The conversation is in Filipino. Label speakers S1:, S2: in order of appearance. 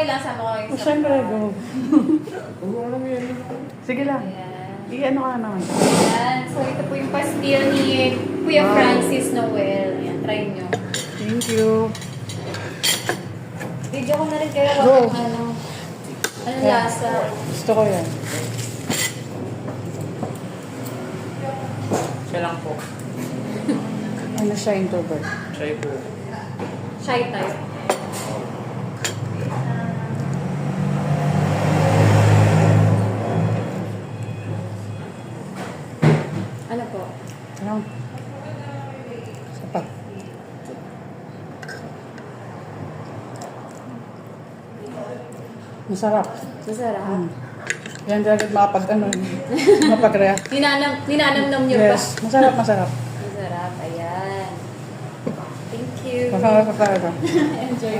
S1: okay lang sama ko kayo sa
S2: Siyempre,
S1: prank.
S2: go. Sige lang.
S1: Ayan.
S2: I-ano ka naman.
S1: Ayan. So, ito po yung pastil ni Kuya
S2: Wow.
S1: Francis Noel. Ayan, try nyo.
S2: Thank you.
S1: Video ko na rin kayo
S2: Go.
S1: kung ano. Anong
S2: Yeah.
S1: lasa?
S2: Gusto ko yan.
S3: Siya lang po.
S2: Ano siya, introvert?
S3: Siya po.
S1: Shy type. Ano po?
S2: Ano? Sapat. Masarap.
S1: Masarap.
S2: Yan talaga mapag-react.
S1: Ninanamnam nyo pa.
S2: Yes. Masarap, masarap.
S1: Masarap. Ayan. Thank you.
S2: Masarap sa talaga.
S1: Enjoy.